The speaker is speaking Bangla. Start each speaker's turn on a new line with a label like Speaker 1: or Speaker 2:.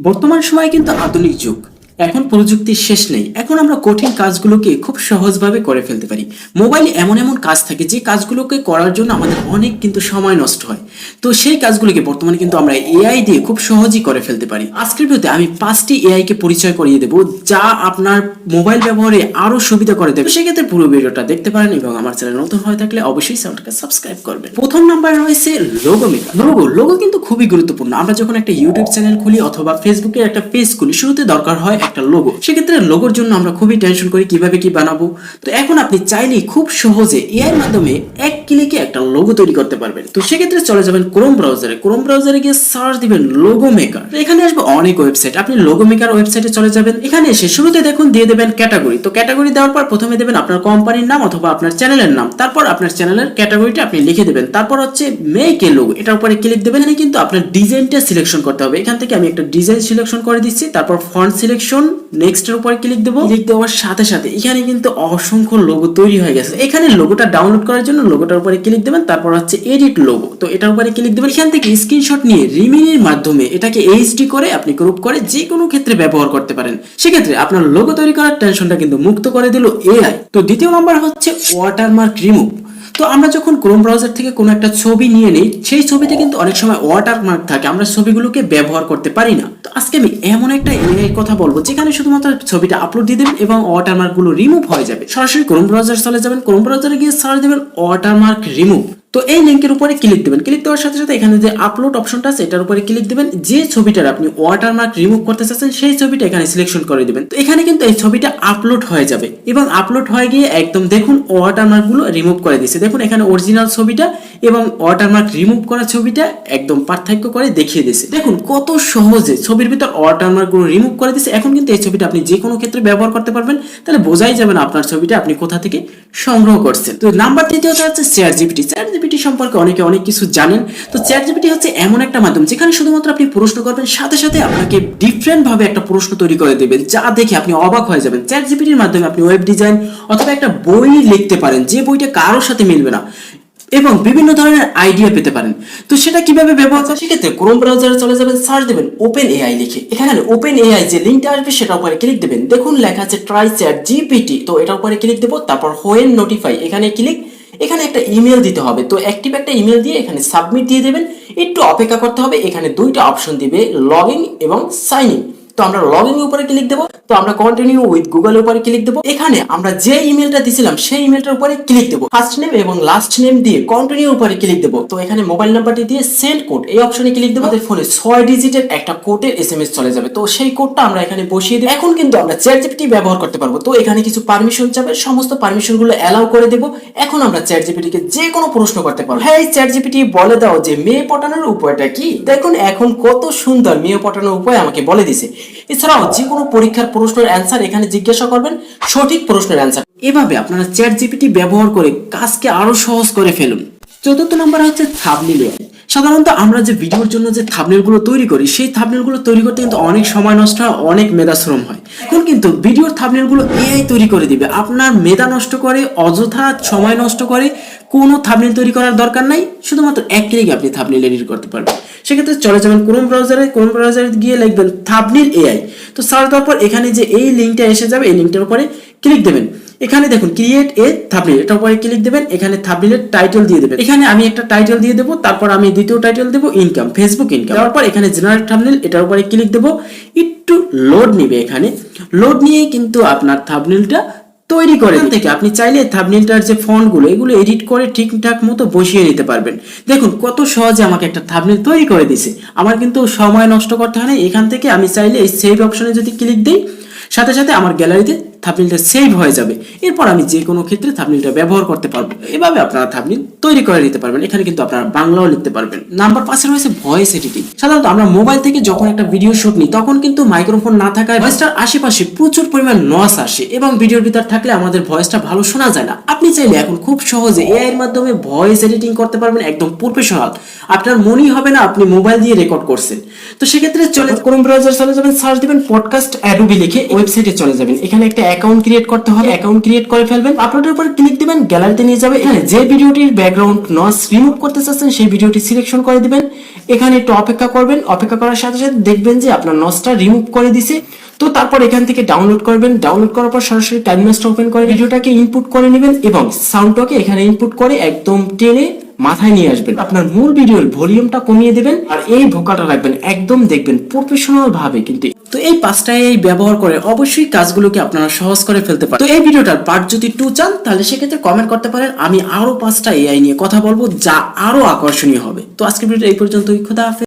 Speaker 1: বর্তমান সময়ে কিন্তু আধুনিক যুগ। এখন প্রযুক্তির শেষ নেই। এখন আমরা কঠিন কাজগুলোকে খুব সহজভাবে করে ফেলতে পারি। মোবাইলে এমন এমন কাজ থাকে যে কাজগুলোকে করার জন্য আমাদের অনেক কিন্তু সময় নষ্ট হয়। তো সেই কাজগুলোকে বর্তমানে কিন্তু আমরা এআই দিয়ে খুব সহজেই করে ফেলতে পারি। আজকের ভিডিওতে আমি 5টি এআই কে পরিচয় করিয়ে দেব যা আপনার মোবাইল ব্যবহারে আরো সুবিধা করে দেবে। সেক্ষেত্রে পুরো ভিডিওটা দেখতে পারেন এবং আমার চ্যানেল নতুন হয়ে থাকলে অবশ্যই চ্যানেলটাকে সাবস্ক্রাইব করবেন। প্রথম নাম্বার রয়েছে লোগো মেকার। লোগো কিন্তু খুবই গুরুত্বপূর্ণ। আমরা যখন একটা ইউটিউব চ্যানেল খুলি অথবা ফেসবুকে একটা পেজ খুলি, শুরুতে দরকার হয় একটা লোগো। সেক্ষেত্রে লোগোর জন্য আমরা খুবই টেনশন করি কিভাবে কি বানাবো। তো এখন আপনি চাইলেই খুব সহজে এআই এর মাধ্যমে এক ক্লিকে একটা লোগো তৈরি করতে পারবেন। তো সেক্ষেত্রে চলে যাবেন ক্রোম ব্রাউজারে গিয়ে সার্চ দিবেন লোগো মেকার। এখানে আসবে অনেক ওয়েবসাইট। আপনি লোগো মেকার ওয়েবসাইটে চলে যাবেন। এখানে এসে শুরুতে দেখুন দিয়ে দেবেন ক্যাটাগরি। তো ক্যাটাগরি দেওয়ার পর প্রথমে দেবেন আপনার কোম্পানির নাম অথবা আপনার চ্যানেলের নাম, তারপর আপনার চ্যানেলের ক্যাটাগরিটা আপনি লিখে দেবেন। তারপর হচ্ছে মেক এ লোগো, এটার উপরে ক্লিক দেবেন। এখানে কিন্তু আপনার ডিজাইনটা সিলেকশন করতে হবে। এখান থেকে আমি একটা ডিজাইন সিলেকশন করে দিচ্ছি। তারপর ফন্ট সিলেকশন, নেক্সট এর উপরে ক্লিক দেব। ক্লিক দেওয়ার সাথে সাথে এখানে কিন্তু অসংখ্য লোগো তৈরি হয়ে গেছে। এখানে লোগোটা ডাউনলোড করার জন্য লোগোটার উপরে ক্লিক দেবেন। তারপর হচ্ছে এডিট লোগো, তো এটার উপরে ক্লিক দেবেন। এখান থেকে স্ক্রিনশট নিয়ে রিমিনির মাধ্যমে এটাকে এইচডি করে আপনি ক্রপ করে যে কোনো ক্ষেত্রে ব্যবহার করতে পারেন। সেক্ষেত্রে আপনার লোগো তৈরি করার টেনশনটা কিন্তু মুক্ত করে দিল এআই। তো দ্বিতীয় নাম্বার হচ্ছে ওয়াটারমার্ক রিমুভ। তো আমরা যখন ক্রোম ব্রাউজার থেকে কোনো একটা ছবি নিয়ে নেই, সেই ছবিতে কিন্তু অনেক সময় ওয়াটারমার্ক থাকে, আমরা ছবিগুলোকে ব্যবহার করতে পারি না। তো আজকে আমি এমন একটা এআই কথা বলবো যেখানে শুধুমাত্র ছবিটা আপলোড দিয়ে দেবেন এবং ওয়াটারমার্ক গুলো রিমুভ হয়ে যাবে। সরাসরি ক্রোম ব্রাউজার চলে যাবেন, ক্রোম ব্রাউজারে গিয়ে সার্চ দেবেন ওয়াটারমার্ক রিমুভ। তো এই লিংকের উপরে ক্লিক দিবেন। ক্লিক দেওয়ার সাথে সাথে এখানে যে আপলোড অপশনটা আছে এটার উপরে ক্লিক দিবেন। যে ছবিটার আপনি ওয়াটারমার্ক রিমুভ করতে চাচ্ছেন সেই ছবিটা এখানে সিলেকশন করে দিবেন। তো এখানে কিন্তু এই ছবিটা আপলোড হয়ে যাবে এবং আপলোড হয়ে গিয়ে একদম দেখুন ওয়াটারমার্ক গুলো রিমুভ করে দিয়েছে। দেখুন এখানে অরিজিনাল ছবিটা এবং ওয়াটারমার্ক রিমুভ করা ছবিটা একদম পার্থক্য করে দেখিয়ে দিয়েছে। দেখুন কত সহজে ছবির ভিতর ওয়াটারমার্ক গুলো রিমুভ করে দিয়েছে। এখন কিন্তু এই ছবিটা আপনি যে কোনো ক্ষেত্রে ব্যবহার করতে পারবেন। তাহলে বোঝাই যাবে না আপনার ছবিটা আপনি কোথা থেকে সংগ্রহ করছেন। তো নাম্বার তৃতীয়টা হচ্ছে চ্যাট জিপিটি সম্পর্কে অনেকে অনেক কিছু জানেন। তো চ্যাট জিপিটি হচ্ছে এমন একটা মাধ্যম যেখানে শুধুমাত্র আপনি প্রশ্ন করবেন, সাথে সাথে আপনাকে ডিফারেন্ট ভাবে একটা প্রশ্ন তৈরি করে দেবে যা দেখে আপনি অবাক হয়ে যাবেন। চ্যাট জিপিটির মাধ্যমে আপনি ওয়েব ডিজাইন অথবা একটা বই লিখতে পারেন যে বইটা কারোর সাথে মিলবে না এবং বিভিন্ন ধরনের আইডিয়া পেতে পারেন। তো সেটা কিভাবে ব্যবহার করা, সেক্ষেত্রে ক্রোম ব্রাউজারে চলে যাবেন, সার্চ দেবেন ওপেন এআই লিখে। এখানে ওপেন এআই যে লিঙ্কটা আসবে সেটার উপরে ক্লিক দেবেন। দেখুন লেখা আছে ট্রাই চ্যাট জিপিটি, তো এটার উপরে ক্লিক দেবো। তারপর হোয়েন নোটিফাই এখানে ক্লিক। এখানে একটা ইমেল দিতে হবে, তো অ্যাক্টিভ একটা ইমেল দিয়ে এখানে সাবমিট দিয়ে দেবেন। একটু অপেক্ষা করতে হবে। এখানে দুইটা অপশন দিবে, লগ ইন এবং সাইন ইন। তো আমরা লগ ইন উপরে ক্লিক দেবো। তো আমরা কন্টিনিউ উইথ গুগল উপরে ক্লিক দেবো। এখানে আমরা যে ইমেলটা দিছিলাম সেই ইমেলটার উপরে ক্লিক দেবো। ফার্স্ট নেম এবং লাস্ট নেম দিয়ে কন্টিনিউ উপরে ক্লিক দেবো। তো এখানে মোবাইল নাম্বারটি দিয়ে সেন্ড কোড এই অপশনে ক্লিক দেবো। আমাদের ফোনে 6 ডিজিটের একটা কোডের এসএমএস চলে যাবে। তো সেই কোডটা আমরা এখানে বসিয়ে দেব। এখন কিন্তু আমরা চ্যাট জিপিটি ব্যবহার করতে পারবো। তো এখানে কিছু পারমিশন চাবে, সমস্ত পারমিশন গুলো অ্যালাউ করে দেবো। এখন আমরা চ্যাট জিপিটি কে যে কোনো প্রশ্ন করতে পারবো। হ্যাঁ চ্যাট জিপিটি বলে দাও যে মেয়ে পটানোর উপায়টা কি। দেখুন এখন কত সুন্দর মেয়ে পটানোর উপায় আমাকে বলে দিছে। এছাড়াও যে কোনো পরীক্ষার প্রশ্নের অ্যান্সার এখানে জিজ্ঞাসা করবেন, সঠিক প্রশ্নের অ্যান্সার। এভাবে আপনারা চ্যাট জিপিটি ব্যবহার করে কাজকে আরো সহজ করে ফেলুন। চতুর্থ নাম্বার হচ্ছে থাম্বনেল এআই। সাধারণত আমরা যে ভিডিওর জন্য যে থাম্বনেল গুলো তৈরি করি সেই থাম্বনেল গুলো তৈরি করতে কিন্তু অনেক সময় নষ্ট হয়, অনেক মেধা শ্রম হয়। এখন কিন্তু ভিডিওর থাম্বনেল গুলো এআই তৈরি করে দিবে। আপনার মেধা নষ্ট করে, অযথা সময় নষ্ট করে কোনো থাম্বনেল তৈরি করার দরকার নাই। শুধুমাত্র এক ক্লিকে আপনি থাম্বনেল এডিট করতে পারবেন। সেক্ষেত্রে চলে যাবেন ক্রোম ব্রাউজারে গিয়ে লিখবেন থাম্বনেল এআই। তো সার্চ দেওয়ার পর এখানে যে এই লিঙ্কটা এসে যাবে, এই লিঙ্কটার উপরে ক্লিক দেবেন। এখানে দেখুন ক্রিয়েট এ থাম্বনেল, এটার উপরে ক্লিক দেবেন। এখানে থাম্বনেলের টাইটেল দিয়ে দেবেন। এখানে আমি একটা টাইটেল দিয়ে দেবো। তারপর আমি দ্বিতীয় টাইটেল দেবো ইনকাম, ফেসবুক ইনকাম। দেওয়ার পর এখানে জেনারেট থাম্বনেল, এটার উপরে ক্লিক দেবো। একটু লোড নিবে। এখানে লোড নিয়ে কিন্তু আপনার থাম্বনেলটা তৈরি করে থেকে আপনি চাইলে থাম্বনেলটার যে ফন্টগুলো এগুলো এডিট করে ঠিকঠাক মতো বসিয়ে নিতে পারবেন। দেখুন কত সহজে আমাকে একটা থাম্বনেল তৈরি করে দিয়েছে। আমার কিন্তু সময় নষ্ট করতে হয় না। এখান থেকে আমি চাইলে এই সেভ অপশনে যদি ক্লিক দিই, সাথে সাথে আমার গ্যালারিতে থাম্বনেলটা সেভ হয়ে যাবে। এরপর আমি যে কোনো ক্ষেত্রে থাম্বনেলটা ব্যবহার করতে পারবো। এভাবে আপনারা থাম্বনেল তৈরি করে নিতে পারবেন। এখানে কিন্তু আপনারা বাংলাও লিখতে পারবেন। নাম্বার 5 রয়েছে ভয়েস এডিটিং। সাধারণত আমরা মোবাইল থেকে যখন একটা ভিডিও শুট নিই তখন কিন্তু মাইক্রোফোন না থাকায় ভয়েসটার আশেপাশে প্রচুর পরিমাণ নয়েজ আসে এবং ভিডিওর ভিতর থাকলে আমাদের ভয়েসটা ভালো শোনা যায় না। আপনি চাইলে এখন খুব সহজে এআই এর মাধ্যমে ভয়েস এডিটিং করতে পারবেন, একদম প্রফেশনাল। আপনার মনেই হবে না আপনি মোবাইল দিয়ে রেকর্ড করছেন। তো সেক্ষেত্রে চলে ক্রোম ব্রাউজার চলে যাবেন, সার্চ দিবেন পডকাস্ট অ্যাডোবি লিখে ওয়েবসাইটে চলে যাবেন। এখানে একটা অ্যাকাউন্ট ক্রিয়েট করতে হবে, অ্যাকাউন্ট ক্রিয়েট করে ফেলবেন, আপলোডের উপর ক্লিক দিবেন, গ্যালারিতে নিয়ে যাবে। এখানে যে ভিডিওটির ব্যাকগ্রাউন্ড নয়েজ রিমুভ করতে চাচ্ছেন সেই ভিডিওটি সিলেকশন করে দিবেন। এখানে একটু অপেক্ষা করবেন, অপেক্ষা করার সাথে সাথে দেখবেন যে আপনার নয়েজটা রিমুভ করে দিছে। তো তারপর এখান থেকে ডাউনলোড করবেন, ডাউনলোড করার পর সরাসরি টাইম মাস্টার ওপেন করে ভিডিওটাকে ইনপুট করে নেবেন এবং সাউন্ডটাকে এখানে ইনপুট করে একদম টেনে মাথায় নিয়ে আসবেন। আপনার মূল ভিডিওর ভলিউমটা কমিয়ে দিবেন আর এই ভোকালটা রাখবেন, একদম দেখবেন প্রফেশনাল ভাবে। কিন্তু তো এই 5টা এআই ব্যবহার করে অবশ্যই কাজগুলোকে আপনারা সহজ করে ফেলতে পারেন। তো এই ভিডিওটার পার্ট যদি 2 চান তাহলে সেক্ষেত্রে কমেন্ট করতে পারেন, আমি আরো 5টা এআই নিয়ে কথা বলবো যা আরো আকর্ষণীয় হবে। তো আজকের ভিডিওটা এই পর্যন্তই, খোদা হাফেজ।